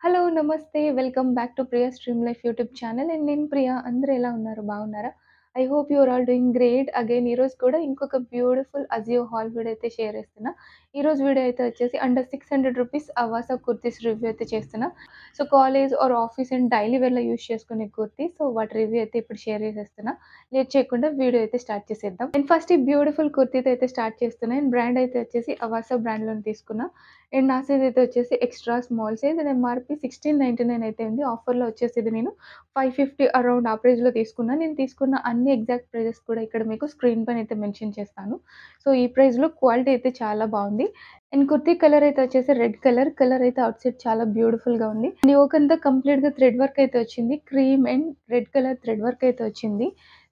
Hello! నమస్తే. Welcome back to 'Priya stream life' YouTube channel. And నేను ప్రియా. అందరూ ఎలా ఉన్నారు? బాగున్నారా? I hope you are all doing great. Again ఈరోజు కూడా ఇంకొక బ్యూటిఫుల్ అజియో హాల్ వీడియో అయితే షేర్ చేస్తున్నా. ఈరోజు వీడియో అయితే వచ్చేసి అండర్ ₹600 అవాసా కుర్తీస్ రివ్యూ అయితే చేస్తున్నా. So, college or office and daily వేర్‌లో యూజ్ చేసుకునే కుర్తీస్. సో, వాటి రివ్యూ అయితే ఇప్పుడు షేర్ చేసేస్తున్నా. లేట్ చేయకుండా వీడియో అయితే స్టార్ట్ చేసేద్దాం. అండ్ ఫస్ట్ ఈ బ్యూటిఫుల్ కుర్తీతో అయితే స్టార్ట్ చేస్తున్నా. అండ్ బ్రాండ్ అయితే వచ్చేసి అవాసా బ్రాండ్‌లోని తీసుకున్నా. అండ్ నా సైజ్ అయితే వచ్చేసి ఎక్స్‌ట్రా స్మాల్ సైజ్. ఇది ఎంఆర్‌పీ 1699 అయితే ఉంది. ఆఫర్‌లో వచ్చేసి ఇది నేను 550 అరౌండ్ ఆ ప్రైస్‌లో తీసుకున్నా. నేను తీసుకున్న అన్ని ఎగ్జాక్ట్ ప్రైజెస్ కూడా ఇక్కడ మీకు స్క్రీన్ పైన అయితే మెన్షన్ చేస్తాను. సో, ఈ ప్రైస్‌లో క్వాలిటీ అయితే చాలా బావుంది. అండ్ కుర్తీ కలర్ అయితే వచ్చేసి రెడ్ కలర్. కలర్ అయితే ఔట్ సైడ్ చాలా బ్యూటిఫుల్‌గా ఉంది. అండ్ యోక్ అంతా కంప్లీట్‌గా థ్రెడ్ వర్క్ అయితే వచ్చింది. Cream and red colour thread work అయితే వచ్చింది.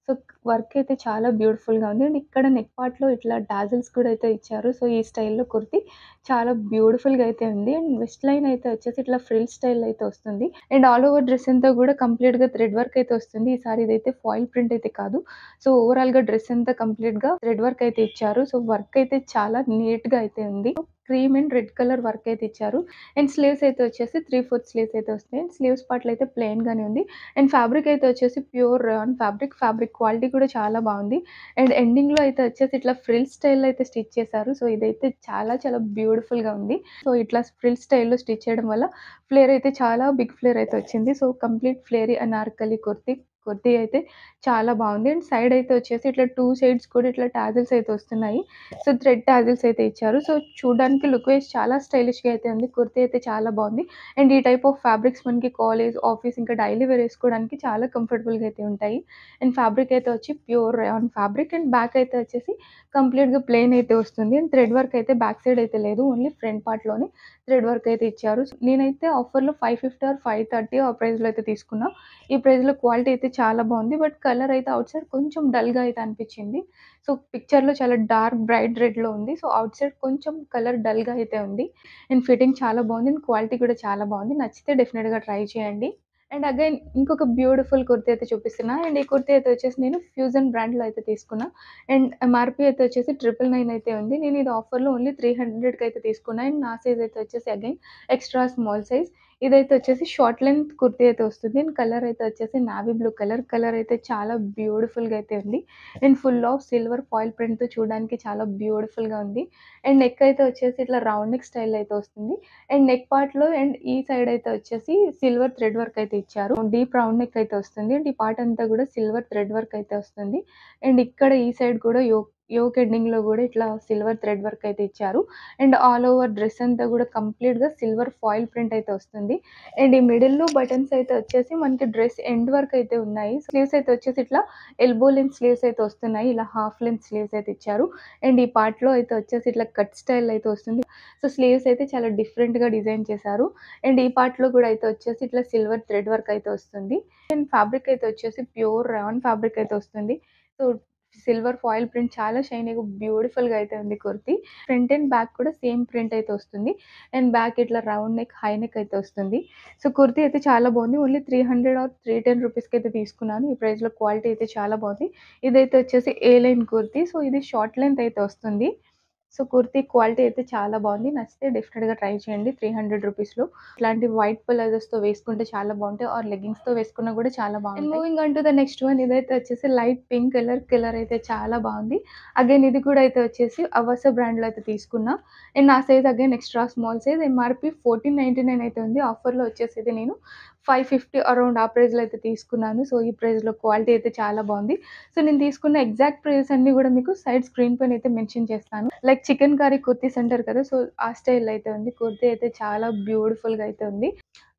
సో, వర్క్ అయితే చాలా బ్యూటిఫుల్‌గా ఉంది. అండ్ ఇక్కడ నెక్ పార్ట్‌లో ఇట్లా టాజిల్స్ కూడా అయితే ఇచ్చారు. సో, ఈ స్టైల్‌లో కుర్తీ చాలా బ్యూటిఫుల్‌గా అయితే ఉంది. అండ్ వెస్ట్ లైన్ అయితే వచ్చేసి ఇట్లా ఫ్రిల్ స్టైల్‌లో అయితే వస్తుంది. అండ్ ఆల్ ఓవర్ డ్రెస్ అంతా కూడా కంప్లీట్‌గా థ్రెడ్ వర్క్ అయితే వస్తుంది. ఈసారి ఇదైతే ఫాయిల్ ప్రింట్ అయితే కాదు. సో, ఓవరాల్‌గా డ్రెస్ అంతా కంప్లీట్‌గా థ్రెడ్ వర్క్ అయితే ఇచ్చారు. సో, వర్క్ అయితే చాలా నీట్‌గా అయితే ఉంది. Cream and red colour work అయితే ఇచ్చారు. అండ్ స్లీవ్స్ అయితే వచ్చేసి 3/4 స్లీవ్స్ అయితే వస్తాయి. స్లీవ్స్ పార్ట్‌లో అయితే ప్లెయిన్‌గానే ఉంది. అండ్ ఫ్యాబ్రిక్ అయితే వచ్చేసి pure rayon fabric. Fabric quality కూడా చాలా బావుంది. అండ్ ఎండింగ్‌లో అయితే వచ్చేసి ఇట్లా ఫ్రిల్ స్టైల్‌లో అయితే స్టిచ్ చేశారు. సో, ఇదైతే చాలా చాలా బ్యూటిఫుల్‌గా ఉంది. సో, ఇట్లా ఫ్రిల్ స్టైల్‌లో స్టిచ్ చేయడం వల్ల ఫ్లేర్ అయితే చాలా బిగ్ ఫ్లేర్ అయితే వచ్చింది. So, complete ఫ్లేరీ Anarkali kurti. కుర్తీ అయితే చాలా బావుంది. అండ్ సైడ్ అయితే వచ్చేసి ఇట్లా 2 సైడ్స్ కూడా ఇట్లా టాజిల్స్ అయితే వస్తున్నాయి. సో, థ్రెడ్ టాజిల్స్ అయితే ఇచ్చారు. సో, చూడడానికి లుక్ వైస్ చాలా స్టైలిష్‌గా అయితే ఉంది. కుర్తీ అయితే చాలా బావుంది. అండ్ ఈ టైప్ ఆఫ్ ఫ్యాబ్రిక్స్ మనకి కాలేజ్, ఆఫీస్ ఇంకా డైలీ వేర్ ఏసుకోవడానికి చాలా కంఫర్టబుల్‌గా అయితే ఉంటాయి. అండ్ ఫ్యాబ్రిక్ అయితే వచ్చి pure rayon fabric. And back అయితే వచ్చేసి కంప్లీట్‌గా ప్లెయిన్ అయితే వస్తుంది. అండ్ థ్రెడ్ వర్క్ అయితే బ్యాక్ సైడ్ అయితే లేదు. ఓన్లీ ఫ్రంట్ పార్ట్‌లోనే థ్రెడ్ వర్క్ అయితే ఇచ్చారు. నేనైతే ఆఫర్‌లో 550 ఆర్ 530 ఆ ప్రైస్‌లో అయితే తీసుకున్నా. ఈ ప్రైస్‌లో క్వాలిటీ అయితే చాలా బావుంది. బట్ కలర్ అయితే ఔట్ సైడ్ కొంచెం డల్‌గా అయితే అనిపిచ్చింది. సో, పిక్చర్‌లో చాలా డార్క్ బ్రైట్ రెడ్‌లో ఉంది. సో, ఔట్ సైడ్ కొంచెం కలర్ డల్‌గా అయితే ఉంది. అండ్ ఫిట్టింగ్ చాలా బావుంది. అండ్ క్వాలిటీ కూడా చాలా బావుంది. నచ్చితే డెఫినిట్‌గా ట్రై చేయండి. అండ్ అగైన్ ఇంకొక బ్యూటిఫుల్ కుర్తీ అయితే చూపిస్తున్నా. అండ్ ఈ కుర్తీ అయితే వచ్చేసి నేను ఫ్యూజన్ బ్రాండ్‌లో అయితే తీసుకున్నా. అండ్ ఎంఆర్‌పీ అయితే వచ్చేసి 999 అయితే ఉంది. నేను ఇది ఆఫర్‌లో ఓన్లీ 300కి అయితే తీసుకున్నా. అండ్ నా సైజ్ అయితే వచ్చేసి అగైన్ ఎక్స్‌ట్రా స్మాల్ సైజ్. ఇదైతే వచ్చేసి షార్ట్ లెంత్ కుర్తీ అయితే వస్తుంది. అండ్ కలర్ అయితే వచ్చేసి నావీ బ్లూ కలర్. కలర్ అయితే చాలా బ్యూటిఫుల్‌గా అయితే ఉంది. And full of silver foil ప్రింట్‌తో చూడడానికి చాలా బ్యూటిఫుల్‌గా ఉంది. అండ్ నెక్ అయితే వచ్చేసి ఇట్లా రౌండ్ నెక్ స్టైల్‌లో అయితే వస్తుంది. అండ్ నెక్ పార్ట్‌లో అండ్ ఈ సైడ్ అయితే వచ్చేసి సిల్వర్ థ్రెడ్ వర్క్ అయితే ఇచ్చారు. డీప్ రౌండ్ నెక్ అయితే వస్తుంది. అండ్ ఈ పార్ట్ అంతా కూడా సిల్వర్ థ్రెడ్ వర్క్ అయితే వస్తుంది. అండ్ ఇక్కడ ఈ సైడ్ కూడా యోక్ ఎండింగ్‌లో గూడా ఇట్లా సిల్వర్ థ్రెడ్ వర్క్ అయితే ఇచ్చారు. అండ్ ఆల్ ఓవర్ డ్రెస్ అంతా గూడా కంప్లీట్‌గా సిల్వర్ ఫాయిల్ ప్రింట్ అయితే వస్తుంది. అండ్ ఈ మిడిల్‌లో బటన్స్ అయితే వచ్చేసి మనకి డ్రెస్ ఎండ్ వరకు అయితే ఉన్నాయి. స్లీవ్స్ అయితే వచ్చేసి ఇట్లా ఎల్బో లెంత్ స్లీవ్స్ అయితే వస్తున్నాయి. ఇలా హాఫ్ లెంత్ స్లీవ్స్ అయితే ఇచ్చారు. అండ్ ఈ పార్ట్‌లో అయితే వచ్చేసి ఇట్లా కట్ స్టైల్ అయితే వస్తుంది. సో, స్లీవ్స్ అయితే చాలా డిఫరెంట్‌గా డిజైన్ చేశారు. అండ్ ఈ పార్ట్‌లో గూడా అయితే వచ్చేసి ఇట్లా సిల్వర్ థ్రెడ్ వర్క్ అయితే వస్తుంది. అండ్ ఫ్యాబ్రిక్ అయితే వచ్చేసి ప్యూర్ రేయాన్ ఫ్యాబ్రిక్ అయితే వస్తుంది. సో, సిల్వర్ ఫాయిల్ ప్రింట్ చాలా షైనీగా బ్యూటిఫుల్‌గా అయితే ఉంది కుర్తీ. ఫ్రంట్ అండ్ బ్యాక్ కూడా సేమ్ ప్రింట్ అయితే వస్తుంది. అండ్ బ్యాక్ ఇట్లా రౌండ్ నెక్, హై నెక్ అయితే వస్తుంది. సో, కుర్తీ అయితే చాలా బాగుంది. ఓన్లీ 300 ఆర్ 310 రూపీస్‌కి అయితే తీసుకున్నాను. ఈ ప్రైస్‌లో క్వాలిటీ అయితే చాలా బాగుంది. ఇదైతే వచ్చేసి ఏ లైన్ కుర్తీ. సో, ఇది షార్ట్ లెంత్ అయితే వస్తుంది. సో, కుర్తీ క్వాలిటీ అయితే చాలా బాగుంది. నచ్చితే డెఫినిట్‌గా ట్రై చేయండి. 300 రూపీస్‌లో. ఇట్లాంటి వైట్ ప్లాజోస్‌తో వేసుకుంటే చాలా బాగుంటాయి. ఆర్ లెగ్గింగ్స్‌తో వేసుకున్నా కూడా చాలా బాగుంటాయి. And moving on to the next one ఇదైతే వచ్చేసి లైట్ పింక్ కలర్. కలర్ అయితే చాలా బాగుంది. అగైన్ ఇది కూడా అయితే వచ్చేసి అవాసా బ్రాండ్‌లో అయితే తీసుకున్నా. అండ్ నా size again extra small size. MRP 1499 అయితే ఉంది. ఆఫర్‌లో వచ్చేసి ఇది నేను 550 అరౌండ్ ఆ ప్రైస్‌లో అయితే తీసుకున్నాను. సో, ఈ ప్రైస్‌లో క్వాలిటీ అయితే చాలా బాగుంది. సో, నేను తీసుకున్న ఎగ్జాక్ట్ ప్రైజెస్ అన్నీ గూడా మీకు సైడ్ స్క్రీన్ పైన అయితే మెన్షన్ చేస్తాను. లైక్ చికెన్ కర్రీ కుర్తీస్ అంటారు కదా! సో, ఆ స్టైల్‌లో అయితే ఉంది. కుర్తీ అయితే చాలా బ్యూటిఫుల్‌గా అయితే ఉంది.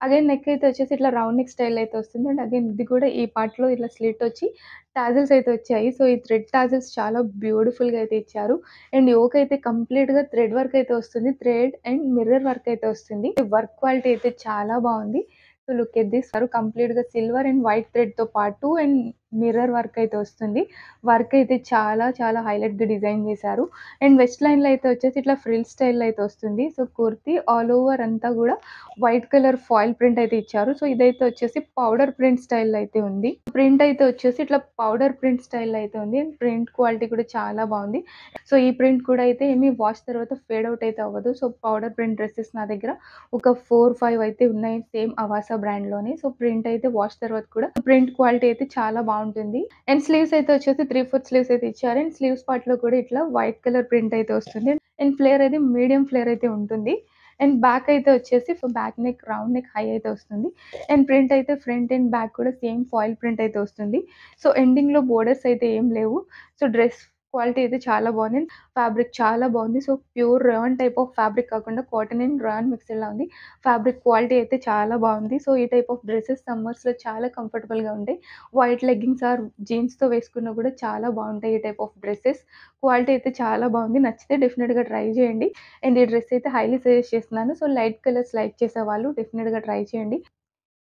అగైన్ నెక్ అయితే వచ్చేసి ఇట్లా రౌండ్ నెక్ స్టైల్ అయితే వస్తుంది. అండ్ అగైన్ ఇది కూడా ఈ పార్ట్‌లో ఇట్లా స్లిట్ వచ్చి టాజిల్స్ అయితే వచ్చాయి. సో, ఈ థ్రెడ్ టాజిల్స్ చాలా బ్యూటిఫుల్‌గా అయితే ఇచ్చారు. అండ్ యోక్ అయితే కంప్లీట్‌గా థ్రెడ్ వర్క్ అయితే వస్తుంది. థ్రెడ్ అండ్ మిర్రర్ వర్క్ అయితే వస్తుంది. వర్క్ క్వాలిటీ అయితే చాలా బావుంది. సో, లుక్ ఎట్ దిస్ కంప్లీట్‌గా సిల్వర్ అండ్ వైట్ థ్రెడ్‌తో పాటు అండ్ మిర్రర్ వర్క్ అయితే వస్తుంది. వర్క్ అయితే చాలా చాలా హైలైట్‌గా డిజైన్ చేశారు. అండ్ వెస్ట్ లైన్‌లో అయితే వచ్చేసి ఇట్లా ఫ్రిల్ స్టైల్‌లో అయితే వస్తుంది. సో, కుర్తీ ఆల్ ఓవర్ అంతా గూడా వైట్ కలర్ ఫాయిల్ ప్రింట్ అయితే ఇచ్చారు. సో, ఇదైతే వచ్చేసి పౌడర్ ప్రింట్ స్టైల్‌లో అయితే ఉంది. ప్రింట్ అయితే వచ్చేసి ఇట్లా పౌడర్ ప్రింట్ స్టైల్‌లో అయితే ఉంది. అండ్ ప్రింట్ క్వాలిటీ కూడా చాలా బావుంది. సో, ఈ ప్రింట్ కూడా అయితే ఏమి వాష్ తర్వాత ఫేడ్ ఔట్ అయితే అవ్వదు. సో, పౌడర్ ప్రింట్ డ్రెసెస్ నా దగ్గర ఒక 4, 5 అయితే ఉన్నాయి సేమ్ అవాసా బ్రాండ్‌లోనే. సో, ప్రింట్ అయితే వాష్ తర్వాత కూడా ప్రింట్ క్వాలిటీ అయితే చాలా బావుంటుంది. అండ్ స్లీవ్స్ అయితే వచ్చేసి 3/4 స్లీవ్స్ అయితే ఇచ్చారు. అండ్ స్లీవ్స్ పార్ట్‌లో కూడా ఇట్లా వైట్ కలర్ ప్రింట్ అయితే వస్తుంది. అండ్ ఫ్లేర్ అయితే మీడియం ఫ్లేర్ అయితే ఉంటుంది. అండ్ బ్యాక్ అయితే వచ్చేసి back neck, round neck, high అయితే వస్తుంది. అండ్ ప్రింట్ అయితే ఫ్రంట్ అండ్ బ్యాక్ కూడా సేమ్ ఫాయిల్ ప్రింట్ అయితే వస్తుంది. సో, ఎండింగ్‌లో బోర్డర్స్ అయితే ఏం లేవు. సో, డ్రెస్ క్వాలిటీ అయితే చాలా బావుంది. ఫ్యాబ్రిక్ చాలా బావుంది. So, pure rayon type of fabric కాకుండా కాటన్ అండ్ రేయాన్ మిక్స్డ్‌లా ఉంది. ఫ్యాబ్రిక్ క్వాలిటీ అయితే చాలా బావుంది. సో, ఈ టైప్ ఆఫ్ డ్రెసెస్ సమ్మర్స్‌లో చాలా కంఫర్టబుల్‌గా ఉంటాయి. వైట్ లెగ్గింగ్స్ ఆర్ జీన్స్‌తో వేసుకున్నా కూడా చాలా బావుంటాయి ఈ టైప్ ఆఫ్ డ్రెసెస్. క్వాలిటీ అయితే చాలా బావుంది. నచ్చితే డెఫినిట్‌గా ట్రై చేయండి. అండ్ ఈ డ్రెస్ అయితే హైలీ సజెస్ట్ చేస్తున్నాను. సో, లైట్ కలర్స్ లైక్ చేసేవాళ్ళు డెఫినిట్‌గా ట్రై చేయండి.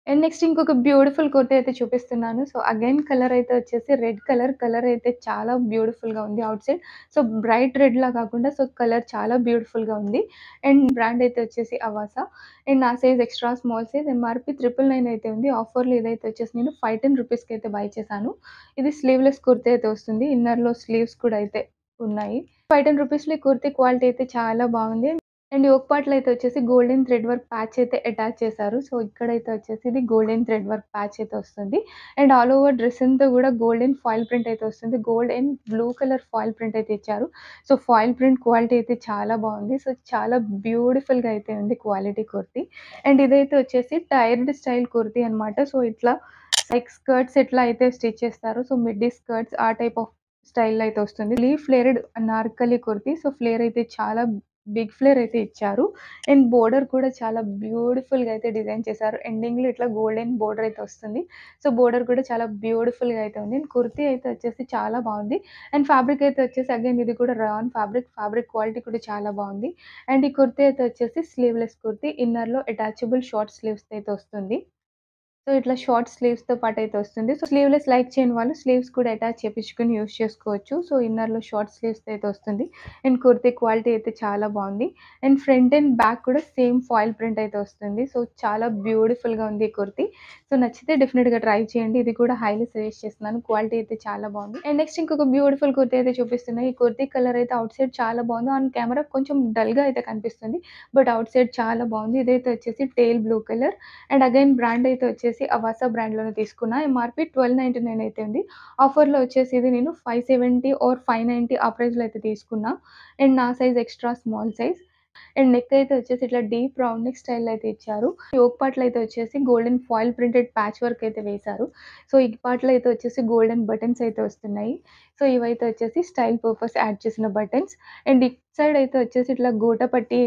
అండ్ నెక్స్ట్ ఇంకొక బ్యూటిఫుల్ కుర్తా అయితే చూపిస్తున్నాను. సో, అగైన్ కలర్ అయితే వచ్చేసి రెడ్ కలర్. కలర్ అయితే చాలా బ్యూటిఫుల్‌గా ఉంది ఔట్ సైడ్. సో, బ్రైట్ రెడ్‌లా కాకుండా సో, కలర్ చాలా బ్యూటిఫుల్‌గా ఉంది. అండ్ బ్రాండ్ అయితే వచ్చేసి అవాసా. అండ్ నా size extra small size MRP 999 అయితే ఉంది. ఆఫర్‌లో ఇదైతే వచ్చేసి నేను 510 రూపీస్‌కి అయితే బై చేశాను. ఇది స్లీవ్‌లెస్ కుర్తా అయితే వస్తుంది. ఇన్నర్‌లో స్లీవ్స్ కూడా అయితే ఉన్నాయి. 510 రూపీస్‌లో ఈ కుర్తీ క్వాలిటీ అయితే చాలా బాగుంది. అండ్ యోక్ పార్ట్‌లో అయితే వచ్చేసి గోల్డెన్ థ్రెడ్ వర్క్ ప్యాచ్ అయితే అటాచ్ చేశారు. సో, ఇక్కడైతే వచ్చేసి ఇది గోల్డెన్ థ్రెడ్ వర్క్ ప్యాచ్ అయితే వస్తుంది. అండ్ ఆల్ ఓవర్ డ్రెస్ అంతా గూడా గోల్డెన్ ఫాయిల్ ప్రింట్ అయితే వస్తుంది. Gold and blue colour foil print అయితే ఇచ్చారు. సో, ఫాయిల్ ప్రింట్ క్వాలిటీ అయితే చాలా బావుంది. సో, చాలా బ్యూటిఫుల్‌గా అయితే ఉంది క్వాలిటీ కుర్తీ. అండ్ ఇదైతే వచ్చేసి టైర్డ్ స్టైల్ కుర్తీ అనమాట. సో, ఇట్లా లైక్ స్కర్ట్స్ ఎట్లా అయితే స్టిచ్ చేస్తారో సో, మిడ్డీ స్కర్ట్స్ ఆ టైప్ ఆఫ్ స్టైల్‌లో అయితే వస్తుంది. Flared anarkali kurti. So, flare అయితే చాలా బిగ్ ఫ్లేర్ అయితే ఇచ్చారు. అండ్ బోర్డర్ కూడా చాలా బ్యూటిఫుల్‌గా అయితే డిజైన్ చేశారు. ఎండింగ్‌లో ఇట్లా గోల్డెన్ బోర్డర్ అయితే వస్తుంది. సో, బోర్డర్ కూడా చాలా బ్యూటిఫుల్‌గా అయితే ఉంది. అండ్ కుర్తీ అయితే వచ్చేసి చాలా బావుంది. అండ్ ఫ్యాబ్రిక్ అయితే వచ్చేసి అగైన్ ఇది కూడా రాన్ ఫ్యాబ్రిక్. ఫ్యాబ్రిక్ క్వాలిటీ కూడా చాలా బావుంది. అండ్ ఈ కుర్తీ అయితే వచ్చేసి స్లీవ్‌లెస్ కుర్తీ. ఇన్నర్‌లో అటాచబుల్ షార్ట్ స్లీవ్స్ అయితే వస్తుంది. సో, ఇట్లా షార్ట్ స్లీవ్స్‌తో పాటయితే వస్తుంది. సో, స్లీవ్‌లెస్ లైక్ చేయని వాళ్ళు స్లీవ్స్ కూడా అటాచ్ చేపించుకొని యూజ్ చేసుకోవచ్చు. సో, ఇన్నర్‌లో షార్ట్ స్లీవ్స్‌తో అయితే వస్తుంది. అండ్ కుర్తీ క్వాలిటీ అయితే చాలా బావుంది. అండ్ ఫ్రంట్ అండ్ బ్యాక్ కూడా సేమ్ ఫాయిల్ ప్రింట్ అయితే వస్తుంది. సో, చాలా బ్యూటిఫుల్‌గా ఉంది ఈ కుర్తీ. సో, నచ్చితే డెఫినిట్‌గా ట్రై చేయండి. ఇది కూడా హైలీ సజెస్ట్ చేస్తున్నాను. క్వాలిటీ అయితే చాలా బావుంది. అండ్ నెక్స్ట్ ఇంకొక బ్యూటిఫుల్ కుర్తీ అయితే చూపిస్తున్నా. ఈ కుర్తీ కలర్ అయితే ఔట్ సైడ్ చాలా బావుంది. ఆన్ కెమెరా కొంచెం డల్‌గా అయితే కనిపిస్తుంది. బట్ ఔట్ సైడ్ చాలా బావుంది. ఇదైతే వచ్చేసి టేల్ blue colour. And again brand అయితే వచ్చేసి అవాసా బ్రాండ్‌లోనే తీసుకున్నా. ఎంఆర్‌పీ 1299 అయితే ఉంది. ఆఫర్‌లో వచ్చేసి ఇది నేను 570 ఆర్ 590 ఆ ప్రైస్‌లో అయితే తీసుకున్నా. అండ్ నా size extra small size. And neck అయితే వచ్చేసి ఇట్లా డీప్ రౌండ్ నెక్ స్టైల్‌లో అయితే ఇచ్చారు. యోక్ పార్ట్‌లో అయితే వచ్చేసి golden foil printed patch work అయితే వేశారు. సో, ఈ పార్ట్‌లో అయితే వచ్చేసి గోల్డెన్ బటన్స్ అయితే వస్తున్నాయి. సో, ఇవైతే వచ్చేసి స్టైల్ పర్పస్ యాడ్ చేసిన బటన్స్. అండ్ ఇటు సైడ్ అయితే వచ్చేసి ఇట్లా గోటపట్టి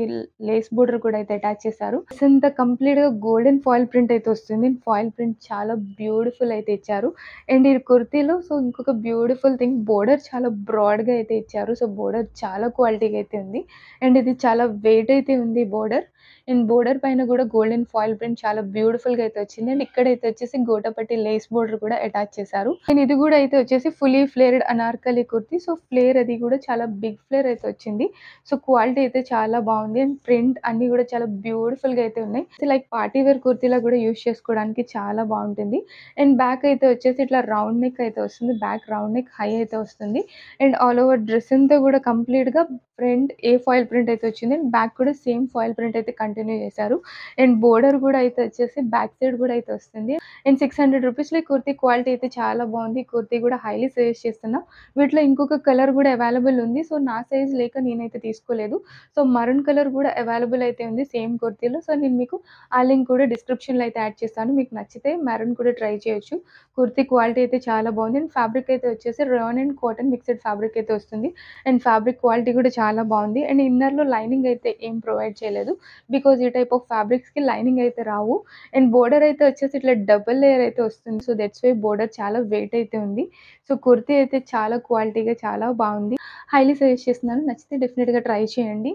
లేస్ బోర్డర్ కూడా అయితే అటాచ్ చేశారు. డ్రెస్ అంతా కంప్లీట్‌గా గోల్డెన్ ఫాయిల్ ప్రింట్ అయితే వస్తుంది. ఫాయిల్ ప్రింట్ చాలా బ్యూటిఫుల్ అయితే ఇచ్చారు. అండ్ ఈ కుర్తీలో సో, ఇంకొక బ్యూటిఫుల్ థింగ్ బోర్డర్ చాలా బ్రాడ్‌గా అయితే ఇచ్చారు. సో, బోర్డర్ చాలా క్వాలిటీగా అయితే ఉంది. అండ్ ఇది చాలా వెయిట్ అయితే ఉంది బోర్డర్. అండ్ బోర్డర్ పైన గూడా గోల్డెన్ ఫాయిల్ ప్రింట్ చాలా బ్యూటిఫుల్‌గా అయితే వచ్చింది. అండ్ ఇక్కడైతే వచ్చేసి గోటపట్టి లేస్ బోర్డర్ కూడా అటాచ్ చేశారు. అండ్ ఇది గూడా అయితే వచ్చేసి fully flared anarkali kurti. So, flare అది గూడా చాలా బిగ్ ఫ్లేర్ అయితే వచ్చింది. సో, క్వాలిటీ అయితే చాలా బావుంది. అండ్ ప్రింట్ అన్నీ గూడా చాలా బ్యూటిఫుల్‌గా అయితే ఉన్నాయి. లైక్ పార్టీ వేర్ కుర్తీలా గూడా యూజ్ చేసుకోవడానికి చాలా బావుంటుంది. అండ్ బ్యాక్ అయితే వచ్చేసి ఇట్లా రౌండ్ నెక్ అయితే వస్తుంది. బ్యాక్ రౌండ్ నెక్, హై అయితే వస్తుంది. అండ్ ఆల్ ఓవర్ డ్రెస్ అంతా గూడా కంప్లీట్‌గా ఫ్రంట్ ఏ ఫాయిల్ ప్రింట్ అయితే వచ్చింది. అండ్ బ్యాక్ కూడా సేమ్ ఫాయిల్ ప్రింట్ అయితే కంటిన్యూ చేశారు. అండ్ బోర్డర్ గూడా అయితే వచ్చేసి బ్యాక్ సైడ్ గూడా అయితే వస్తుంది. అండ్ 600 రూపీస్‌లో ఈ కుర్తీ క్వాలిటీ అయితే చాలా బావుంది. ఈ కుర్తీ గూడా హైలీ సజెస్ట్ చేస్తున్నా. వీటిలో ఇంకొక కలర్ గూడా అవైలబుల్ ఉంది. సో, నా సైజ్ లేక నేనైతే తీసుకోలేదు. సో, మరూన్ కలర్ గూడా అవైలబుల్ అయితే ఉంది సేమ్ కుర్తీలో. సో, నేను మీకు ఆ లింక్ కూడా డిస్క్రిప్షన్‌లో అయితే యాడ్ చేస్తాను. మీకు నచ్చితే మెరూన్ కూడా ట్రై చేయొచ్చు. కుర్తీ క్వాలిటీ అయితే చాలా బావుంది. అండ్ ఫ్యాబ్రిక్ అయితే వచ్చేసి rayon and cotton mixed fabric అయితే వస్తుంది. అండ్ ఫ్యాబ్రిక్ క్వాలిటీ కూడా చాలా బావుంది. అండ్ ఇన్నర్‌లో లైనింగ్ అయితే ఏం ప్రొవైడ్ చేయలేదు. బికాజ్ ఈ టైప్ ఆఫ్ ఫ్యాబ్రిక్స్‌కి లైనింగ్ అయితే రావు. అండ్ బోర్డర్ అయితే వచ్చేసి ఇట్లా డబుల్ లేయర్ అయితే వస్తుంది. సో, దట్స్ వై బోర్డర్ చాలా వెయిట్ అయితే ఉంది. సో, కుర్తీ అయితే చాలా క్వాలిటీగా చాలా బావుంది. హైలీ సజెస్ట్ చేస్తున్నాను. నచ్చితే డెఫినిట్‌గా ట్రై చేయండి.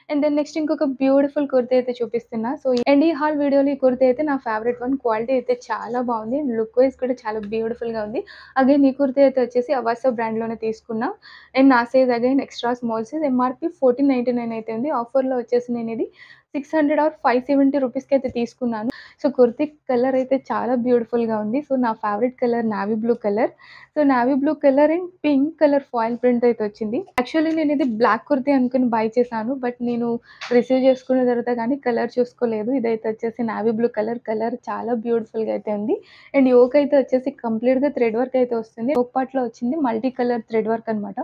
అండ్ దెన్ నెక్స్ట్ ఇంకొక బ్యూటిఫుల్ కుర్తీ అయితే చూపిస్తున్నా. సో, అండ్ ఈ హాల్ వీడియోలో ఈ కుర్తీ అయితే నా ఫేవరెట్ వన్. క్వాలిటీ అయితే చాలా బావుంది. లుక్ వైస్ కూడా చాలా బ్యూటిఫుల్‌గా ఉంది. అగైన్ ఈ కుర్తీ అయితే వచ్చేసి అవాసా బ్రాండ్‌లోనే తీసుకున్నా. అండ్ నా size again extra small size. MRP 1499 అయితే ఉంది. ఆఫర్‌లో వచ్చేసి నేనిది 600 ఆర్ 570 రూపీస్‌కి అయితే తీసుకున్నాను. సో, కుర్తీ కలర్ అయితే చాలా బ్యూటిఫుల్‌గా ఉంది. సో, నా favourite colour navy blue colour. So, navy blue colour and pink colour foil print అయితే వచ్చింది. యాక్చువల్లీ నేనిది బ్లాక్ కుర్తీ అనుకుని బై చేశాను. బట్ నేను రిసీవ్ చేసుకున్న తర్వాత గానీ కలర్ చూసుకోలేదు. ఇదైతే వచ్చేసి నావీ బ్లూ కలర్. కలర్ చాలా బ్యూటిఫుల్‌గా అయితే ఉంది. అండ్ యోక్ అయితే వచ్చేసి కంప్లీట్‌గా థ్రెడ్ వర్క్ అయితే వస్తుంది. యోక్ పార్ట్‌లో వచ్చింది మల్టీ కలర్ థ్రెడ్ వర్క్ అనమాట.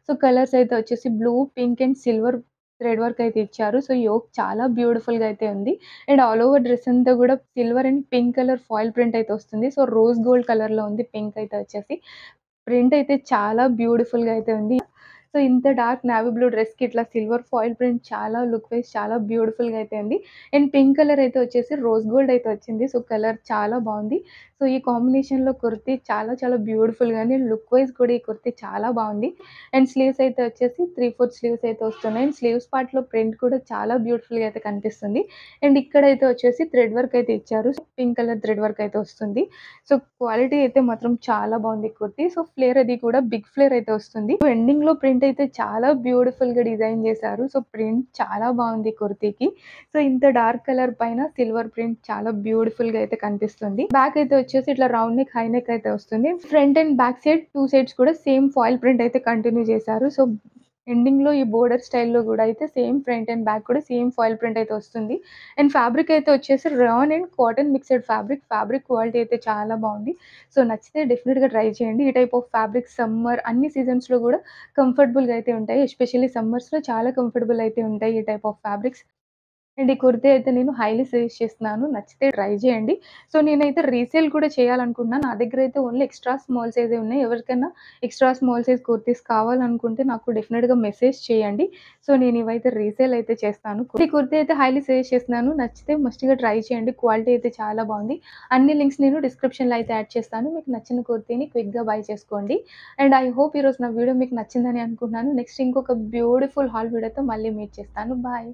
సో, కలర్స్ అయితే వచ్చేసి blue, pink and silver thread work అయితే ఇచ్చారు. సో, యోక్ చాలా బ్యూటిఫుల్‌గా అయితే ఉంది. అండ్ ఆల్ ఓవర్ డ్రెస్ అంతా గూడా silver and pink colour foil print అయితే వస్తుంది. సో, రోజ్ గోల్డ్ కలర్‌లో ఉంది పింక్ అయితే వచ్చేసి. ప్రింట్ అయితే చాలా బ్యూటిఫుల్‌గా అయితే ఉంది. సో, ఇంత డార్క్ నేవీ బ్లూ డ్రెస్‌కి ఇట్లా సిల్వర్ ఫాయిల్ ప్రింట్ చాలా లుక్ వైస్ చాలా బ్యూటిఫుల్‌గా అయితే ఉంది. అండ్ పింక్ కలర్ అయితే వచ్చేసి రోజ్ గోల్డ్ అయితే వచ్చింది. సో, కలర్ చాలా బావుంది. సో, ఈ కాంబినేషన్‌లో కుర్తీ చాలా చాలా బ్యూటిఫుల్‌గా ఉంది. లుక్ వైస్ కూడా ఈ కుర్తీ చాలా బావుంది. అండ్ స్లీవ్స్ అయితే వచ్చేసి 3/4 స్లీవ్స్ అయితే వస్తున్నాయి. అండ్ స్లీవ్స్ పార్ట్‌లో ప్రింట్ కూడా చాలా బ్యూటిఫుల్‌గా అయితే కనిపిస్తుంది. అండ్ ఇక్కడైతే వచ్చేసి థ్రెడ్ వర్క్ అయితే ఇచ్చారు. పింక్ కలర్ థ్రెడ్ వర్క్ అయితే వస్తుంది. సో, క్వాలిటీ అయితే మాత్రం చాలా బావుంది కుర్తీ. సో, ఫ్లేర్ అది కూడా బిగ్ ఫ్లేర్ అయితే వస్తుంది. ఎండింగ్‌లో ప్రింట్ అయితే చాలా బ్యూటిఫుల్‌గా డిజైన్ చేశారు. సో, ప్రింట్ చాలా బావుంది కుర్తీకి. సో, ఇంత డార్క్ కలర్ పైన సిల్వర్ ప్రింట్ చాలా బ్యూటిఫుల్‌గా అయితే కనిపిస్తుంది. బ్యాక్ అయితే వచ్చేసి ఇట్లా రౌండ్ నెక్, హై నెక్ అయితే వస్తుంది. Front and back side 2 sides కూడా సేమ్ ఫాయిల్ ప్రింట్ అయితే కంటిన్యూ చేశారు. సో, ఎండింగ్‌లో ఈ బోర్డర్ స్టైల్‌లో గూడా అయితే సేమ్ ఫ్రంట్ అండ్ బ్యాక్ కూడా సేమ్ ఫాయిల్ ప్రింట్ అయితే వస్తుంది. అండ్ ఫ్యాబ్రిక్ అయితే వచ్చేసి rayon and cotton mixed fabric. Fabric quality అయితే చాలా బావుంది. సో, నచ్చితే డెఫినిట్‌గా ట్రై చేయండి. ఈ టైప్ ఆఫ్ ఫ్యాబ్రిక్ సమ్మర్ అన్ని సీజన్స్‌లో గూడా కంఫర్టబుల్‌గా అయితే ఉంటాయి. ఎస్పెషల్లీ సమ్మర్స్‌లో చాలా కంఫర్టబుల్ అయితే ఉంటాయి ఈ టైప్ ఆఫ్ ఫ్యాబ్రిక్స్. అండ్ ఈ కుర్తీ అయితే నేను హైలీ సజెస్ట్ చేస్తున్నాను. నచ్చితే ట్రై చేయండి. సో, నేనైతే రీసేల్ కూడా చేయాలనుకుంటున్నాను. నా దగ్గరైతే ఓన్లీ ఎక్స్‌ట్రా స్మాల్ సైజే ఉన్నాయి. ఎవరికైనా ఎక్స్‌ట్రా స్మాల్ సైజ్ కుర్తీస్ కావాలనుకుంటే నాకు డెఫినిట్‌గా మెసేజ్ చేయండి. సో, నేను ఇవైతే రీసేల్ అయితే చేస్తాను. ఈ కుర్తీ అయితే హైలీ సజెస్ట్ చేస్తున్నాను. నచ్చితే మస్ట్‌గా ట్రై చేయండి. క్వాలిటీ అయితే చాలా బావుంది. అన్ని లింక్స్ నేను డిస్క్రిప్షన్‌లో అయితే యాడ్ చేస్తాను. మీకు నచ్చిన కుర్తీని క్విక్‌గా బై చేసుకోండి. అండ్ ఐ హోప్ ఈరోజు నా వీడియో మీకు నచ్చిందని అనుకుంటున్నాను. నెక్స్ట్ ఇంకొక బ్యూటిఫుల్ హాల్ వీడియోతో మళ్ళీ మీట్ చేస్తాను. బాయ్.